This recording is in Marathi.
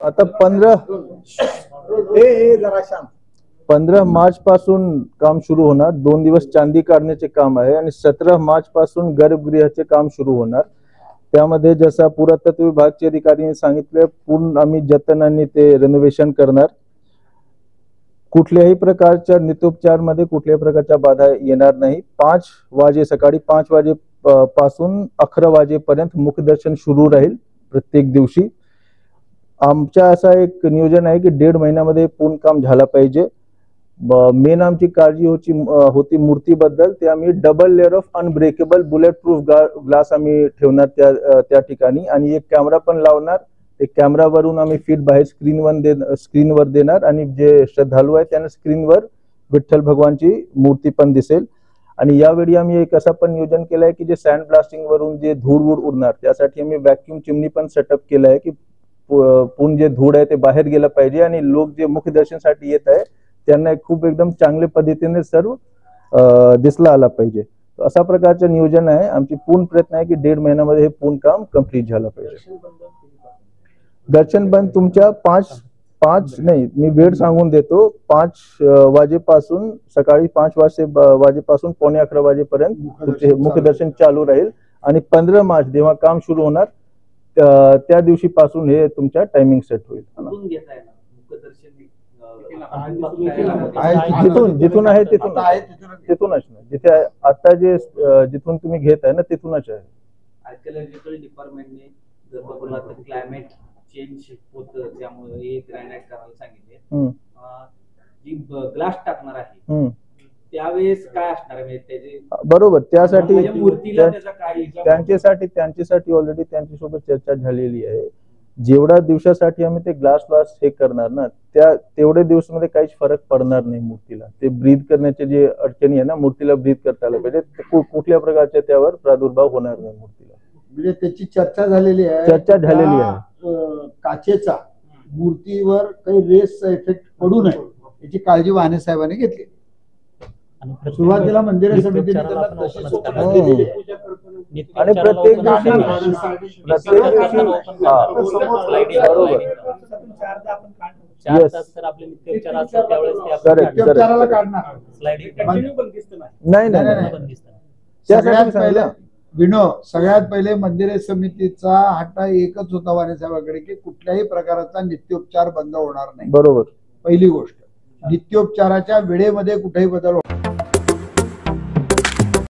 आता 15 मार्च पासून काम सुरू होणार। 2 दिवस चांदी काढण्याचे काम आहे आणि 17 मार्च पासून गर्भगृहाचे काम सुरू होणार। त्यामध्ये जसा पुरातत्व विभागाचे अधिकाऱ्यांनी सांगितले, पूर्ण आम्ही जतनाने ते रेनोव्हेशन करणार। कुठल्याही प्रकारच्या नित्योपचार मध्ये कुठल्याही प्रकारच्या बाधा येणार नाही। 5 वाजे सकाळी 5 वाजे पासून 11 वाजेपर्यंत मुखदर्शन सुरू राहील प्रत्येक दिवशी। आमच्या असा एक नियोजन आहे की 1.5 महिन्यामध्ये पूर्ण काम झालं पाहिजे। मेन आमची काळजी होती मूर्तीबद्दल। ते आम्ही double layer of unbreakable bullet proof glass आम्ही ठेवणार त्या ठिकाणी आणि एक कॅमेरा पण लावणार। ते कॅमेरावरून आम्ही फीड बाहेर स्क्रीनवर देणार आणि जे श्रद्धाळू आहेत त्यांना स्क्रीनवर विठ्ठल भगवानची मूर्ती पण दिसेल। आणि यावेळी आम्ही एक असं पण नियोजन केलं आहे की जे सँड ब्लास्टिंग वरून जे धूळ उडणार त्यासाठी आम्ही व्हॅक्यूम चिमनी पण सेटअप केलं आहे की पूर्ण जे धूळ आहे ते बाहेर गेलं पाहिजे आणि लोक जे मुख्य दर्शनासाठी येत आहे त्यांना खूप एकदम चांगल्या पद्धतीने सर्व दिसला आला पाहिजे। अशा प्रकारचे नियोजन आहे। आमची पूर्ण प्रयत्न आहे की 1.5 महिन्यामध्ये हे पूर्ण काम कंप्लीट झालं पाहिजे। दर्शन बंद तुमच्या 5 नाही, मी वेळ सांगून देतो। 5 वाजेपासून सकाळी 5 वाजेपासून 11:15 वाजेपर्यंत तुमचे मुख्य दर्शन चालू राहील आणि 15 मार्च जेव्हा काम सुरू होणार त्या दिवशी पासून हे तुमच्या टायमिंग सेट होईल। जिथून आहे तिथूनच जिथे आता जे जिथून तुम्ही घेत आहे ना तिथूनच आहे। आर्किओलॉजिकल डिपार्टमेंटने जर बघितलं तर क्लायमेट चेंज होतं त्यामुळे ग्रॅनाइट करायला सांगितले। जी ग्लास टाकणार आहे त्यावेळेस काय असणार आहे त्याचे बरोबर त्यासाठी मूर्तीला त्याचा काय त्यांच्यासाठी ऑलरेडी त्यांच्यासोबत चर्चा झालेली आहे। जेवढ्या दिवसासाठी आम्ही ते ग्लास हे करणार ना तेवढे दिवसामध्ये काहीच फरक पडणार नाही मूर्तीला। ते ब्रीथ करण्याचे जे अडचणी आहे ना मूर्तीला ब्रीथ करता आलं पाहिजे, कुठल्या प्रकारच्या त्यावर प्रादुर्भाव होणार नाही मूर्तीला। म्हणजे त्याची चर्चा झालेली आहे। काचेचा मूर्तीवर काही रेसचा इफेक्ट पडू नये याची काळजी वाहने साहेबांनी घेतली। सुरुवातीला मंदिर समितीने आणि प्रत्येक दिवशी सगळ्यात पहिले मंदिर समितीचा हट्टा एकच होता वाणे साहेबांकडे की कुठल्याही प्रकारचा नित्योपचार बंद होणार नाही। बरोबर, पहिली गोष्ट नित्योपचाराच्या वेळेमध्ये कुठेही बदल